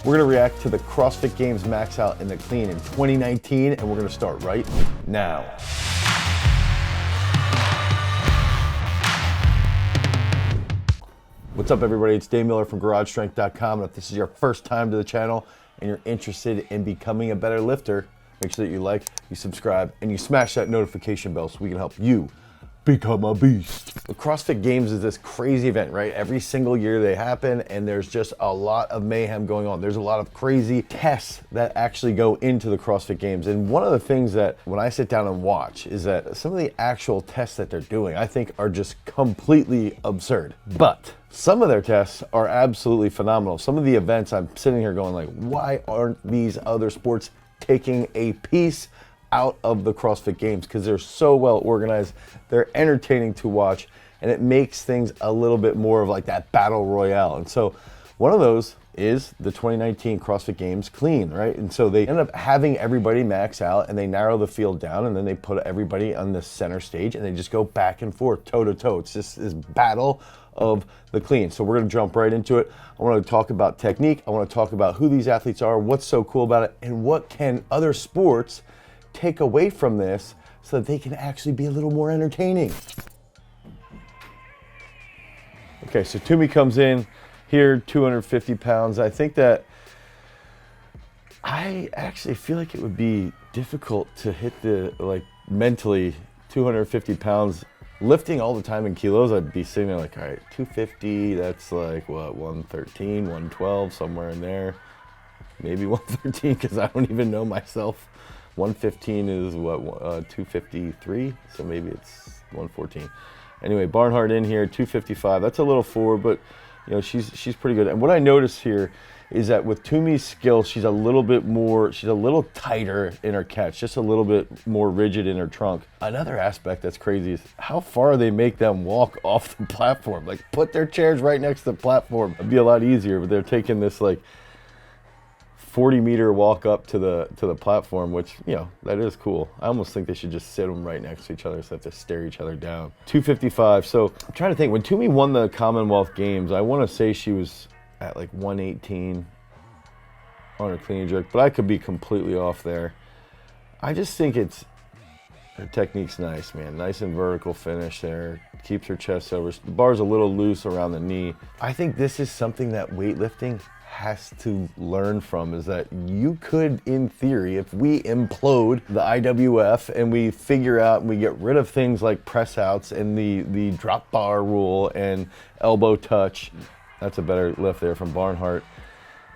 We're gonna react to the CrossFit Games max out in the clean in 2019, and we're gonna start right now. What's up, everybody? It's Dane Miller from GarageStrength.com, and if this is your first time to the channel and you're interested in becoming a better lifter, make sure that you like, you subscribe, and you smash that notification bell so we can help you become a beast. The CrossFit Games is this crazy event, right? Every single year they happen, and there's just a lot of mayhem going on. There's a lot of crazy tests that actually go into the CrossFit Games. And one of the things that when I sit down and watch is that some of the actual tests that they're doing, I think are just completely absurd. But some of their tests are absolutely phenomenal. Some of the events I'm sitting here going like, why aren't these other sports taking a piece out of the CrossFit Games? Because they're so well organized, they're entertaining to watch, and it makes things a little bit more of like that battle royale. And so one of those is the 2019 CrossFit Games clean, right? And so they end up having everybody max out, and they narrow the field down, and then they put everybody on the center stage, and they just go back and forth, toe to toe. It's just this battle of the clean. So we're gonna jump right into it. I wanna talk about technique. I wanna talk about who these athletes are, what's so cool about it, and what can other sports take away from this so that they can actually be a little more entertaining. Okay, so Toomey comes in here, 250 pounds. I think that I actually feel like it would be difficult to hit the, like, mentally 250 pounds lifting all the time in kilos. I'd be sitting there like, all right, 250, that's like what, 113, 112, somewhere in there. Maybe 113, because I don't even know myself. 115 is what, 253, so maybe it's 114. Anyway, Barnhart in here, 255. That's a little forward, but you know, she's pretty good. And what I notice here is that with Toomey's skill, she's a little bit more, she's a little tighter in her catch, just a little bit more rigid in her trunk. Another aspect that's crazy is how far they make them walk off the platform. Like, put their chairs right next to the platform. It'd be a lot easier, but they're taking this like 40-meter walk up to the platform, which, you know, that is cool. I almost think they should just sit them right next to each other so they have to stare each other down. 255. So I'm trying to think, when Toomey won the Commonwealth Games, I want to say she was at like 118 on her clean and jerk, but I could be completely off there. I just think her technique's nice, man. Nice and vertical finish there. Keeps her chest over. The bar's a little loose around the knee. I think this is something that weightlifting has to learn from, is that you could, in theory, if we implode the IWF and we figure out and we get rid of things like press outs and the drop bar rule and elbow touch, that's a better lift there from Barnhart,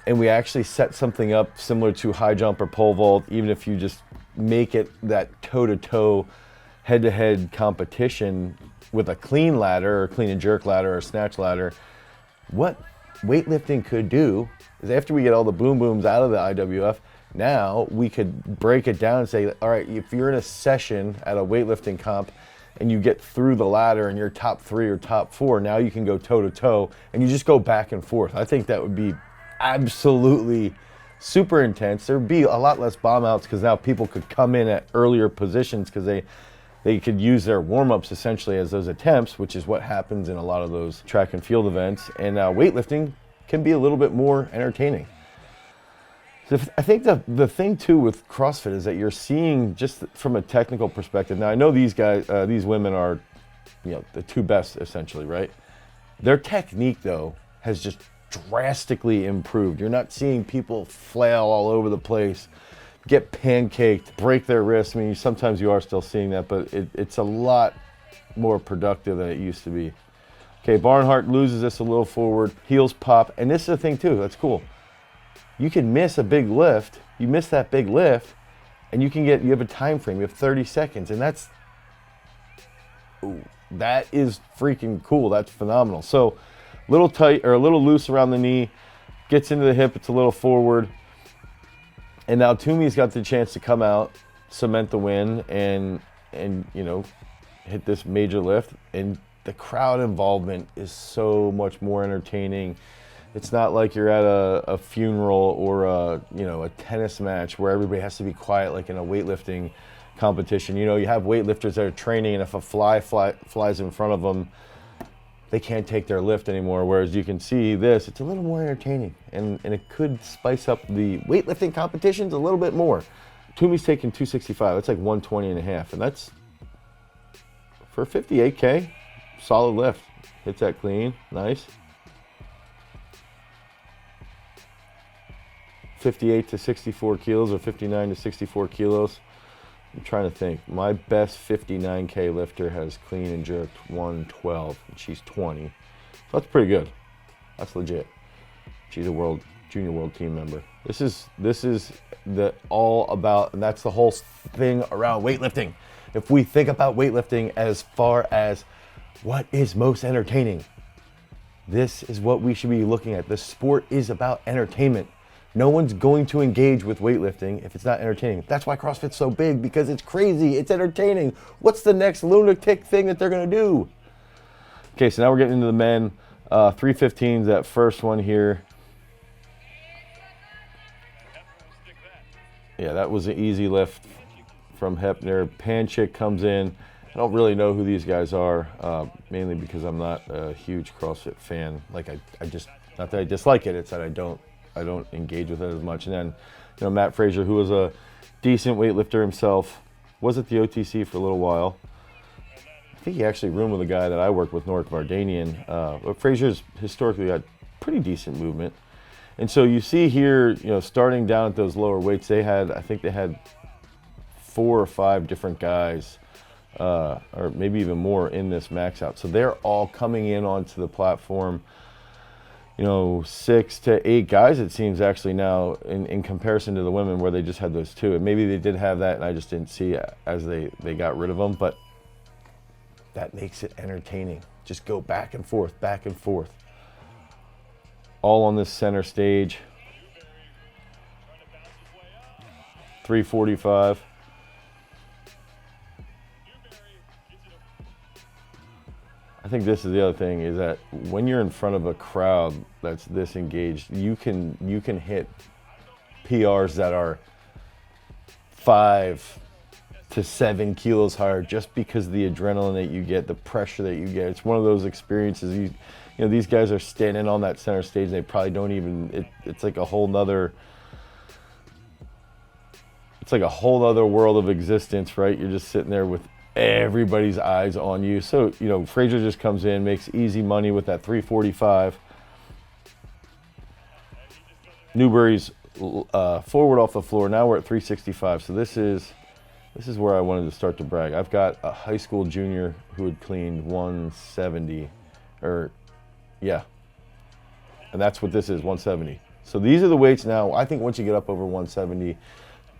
and we actually set something up similar to high jump or pole vault, even if you just make it that toe-to-toe, head-to-head competition with a clean ladder or clean and jerk ladder or snatch ladder, what weightlifting could do is, after we get all the boom booms out of the IWF, now we could break it down and say, all right, if you're in a session at a weightlifting comp and you get through the ladder and you're top 3 or top 4, now you can go toe to toe and you just go back and forth. I think that would be absolutely super intense. There'd be a lot less bomb outs because now people could come in at earlier positions because they could use their warm-ups essentially as those attempts, which is what happens in a lot of those track and field events. And weightlifting can be a little bit more entertaining. So I think the thing too with CrossFit is that you're seeing, just from a technical perspective. Now I know these guys, these women are, you know, the two best essentially, right? Their technique though has just drastically improved. You're not seeing people flail all over the place, get pancaked, break their wrists. I mean, sometimes you are still seeing that, but it's a lot more productive than it used to be. Okay, Barnhart loses this a little forward, heels pop, and this is the thing too, that's cool. You can miss a big lift, you miss that big lift, and you have a time frame, you have 30 seconds, and that is freaking cool, that's phenomenal. So, little tight, or a little loose around the knee, gets into the hip, it's a little forward, and now Toomey's got the chance to come out, cement the win, and you know, hit this major lift, and the crowd involvement is so much more entertaining. It's not like you're at a funeral or a tennis match where everybody has to be quiet like in a weightlifting competition. You know, you have weightlifters that are training, and if a fly flies in front of them, they can't take their lift anymore. Whereas you can see this, it's a little more entertaining, and it could spice up the weightlifting competitions a little bit more. Toomey's taking 265. That's like 120 and a half, and that's for 58K, solid lift. Hits that clean, nice. 58 to 64 kilos or 59 to 64 kilos. I'm trying to think. My best 59K lifter has clean and jerked 112, and she's 20. So that's pretty good. That's legit. She's a junior world team member. This is the all about, and that's the whole thing around weightlifting. If we think about weightlifting as far as what is most entertaining, this is what we should be looking at. The sport is about entertainment. No one's going to engage with weightlifting if it's not entertaining. That's why CrossFit's so big, because it's crazy, it's entertaining. What's the next lunatic thing that they're gonna do? Okay, so now we're getting into the men. 315s, that first one here. Yeah, that was an easy lift from Hepner. Panchik comes in. I don't really know who these guys are, mainly because I'm not a huge CrossFit fan. Like I just, not that I dislike it, it's that I don't engage with it as much. And then, you know, Matt Frazier, who was a decent weightlifter himself, was at the OTC for a little while. I think he actually roomed with a guy that I worked with, Nork Vardanian. But Frazier's historically got pretty decent movement. And so you see here, you know, starting down at those lower weights, I think they had 4 or 5 different guys, or maybe even more in this max out. So they're all coming in onto the platform. You know, 6 to 8 guys, it seems actually now, in comparison to the women where they just had those 2. And maybe they did have that and I just didn't see it as they got rid of them, but that makes it entertaining. Just go back and forth, back and forth. All on this center stage. 345. I think this is the other thing, is that when you're in front of a crowd that's this engaged, you can hit PRs that are 5 to 7 kilos higher just because of the adrenaline that you get, the pressure that you get. It's one of those experiences. You know, these guys are standing on that center stage and they probably don't even, it's like a whole nother, it's like a whole other world of existence, right? You're just sitting there with everybody's eyes on you. So, you know, Frazier just comes in, makes easy money with that 345. Newbury's forward off the floor. Now we're at 365. So this is where I wanted to start to brag. I've got a high school junior who had cleaned 170, or yeah, and that's what this is, 170. So these are the weights now. I think once you get up over 170,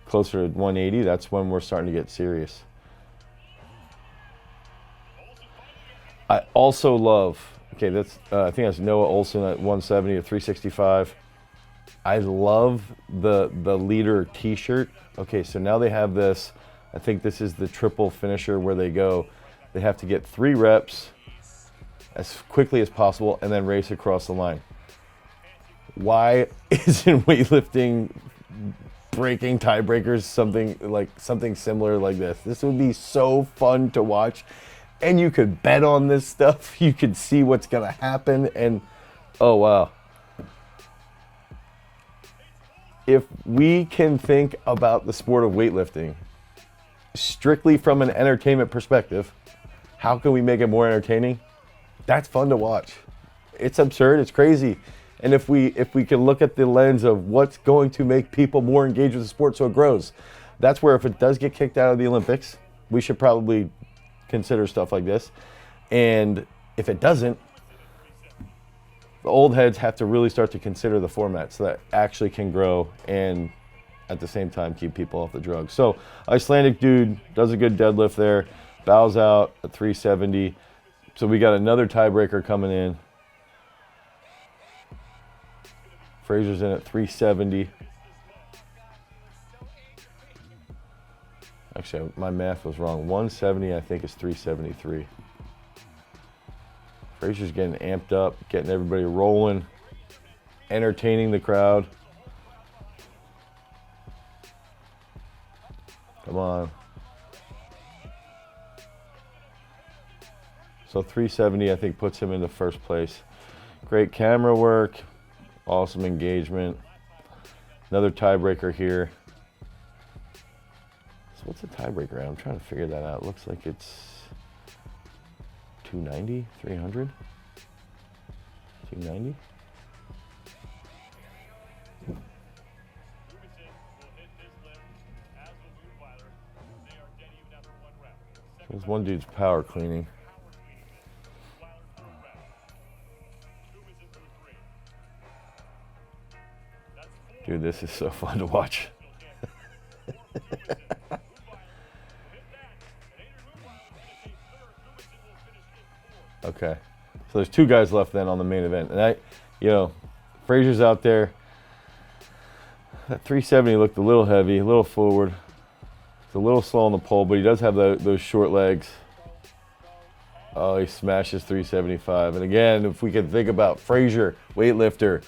closer to 180, that's when we're starting to get serious. I also love, okay, that's I think that's Noah Olson at 170 or 365. I love the leader t-shirt. Okay, so now they have this, I think this is the triple finisher where they have to get 3 reps as quickly as possible and then race across the line. Why isn't weightlifting breaking tiebreakers something similar like this? This would be so fun to watch. And you could bet on this stuff. You could see what's gonna happen, and oh wow. If we can think about the sport of weightlifting strictly from an entertainment perspective, how can we make it more entertaining? That's fun to watch. It's absurd, it's crazy. And if we can look at the lens of what's going to make people more engaged with the sport so it grows, that's where if it does get kicked out of the Olympics, we should probably consider stuff like this. And if it doesn't, the old heads have to really start to consider the format so that actually can grow and at the same time keep people off the drugs. So Icelandic dude does a good deadlift there, bows out at 370. So we got another tiebreaker coming in. Frazier's in at 370. Actually, my math was wrong. 170, I think, is 373. Frazier's getting amped up, getting everybody rolling, entertaining the crowd. Come on. So 370, I think, puts him into first place. Great camera work, awesome engagement. Another tiebreaker here. So what's the tiebreaker at? I'm trying to figure that out. It looks like it's 290, 300, 290. There's one dude's power cleaning. Dude, this is so fun to watch. Okay, so there's two guys left then on the main event, and Frazier's out there. That 370 looked a little heavy, a little forward. It's a little slow on the pole, but he does have those short legs. Oh, he smashes 375. And again, if we could think about Frazier, weightlifter,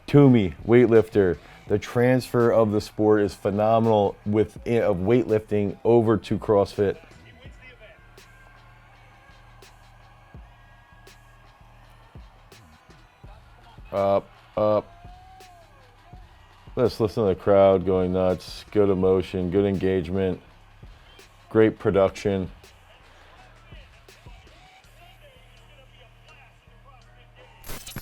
Toomey, weightlifter, the transfer of the sport is phenomenal of weightlifting over to CrossFit. Up, up. Let's listen to the crowd going nuts. Good emotion, good engagement, great production.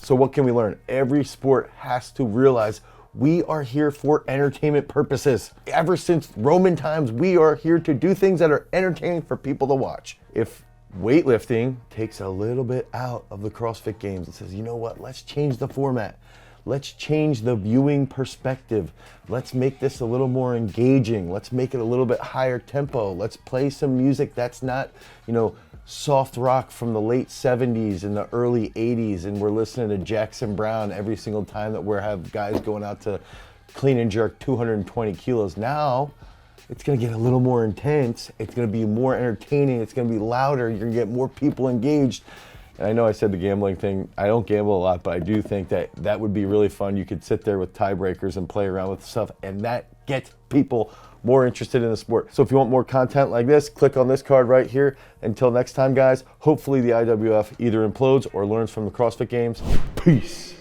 So what can we learn? Every sport has to realize we are here for entertainment purposes. Ever since Roman times, we are here to do things that are entertaining for people to watch. If weightlifting takes a little bit out of the CrossFit Games and says, you know what, let's change the format. Let's change the viewing perspective. Let's make this a little more engaging. Let's make it a little bit higher tempo. Let's play some music that's not, soft rock from the late 70s and the early 80s, and we're listening to Jackson Brown every single time that we have guys going out to clean and jerk 220 kilos. Now, it's gonna get a little more intense. It's gonna be more entertaining. It's gonna be louder. You're gonna get more people engaged. And I know I said the gambling thing. I don't gamble a lot, but I do think that would be really fun. You could sit there with tiebreakers and play around with stuff, and that gets people more interested in the sport. So if you want more content like this, click on this card right here. Until next time, guys, hopefully the IWF either implodes or learns from the CrossFit Games. Peace.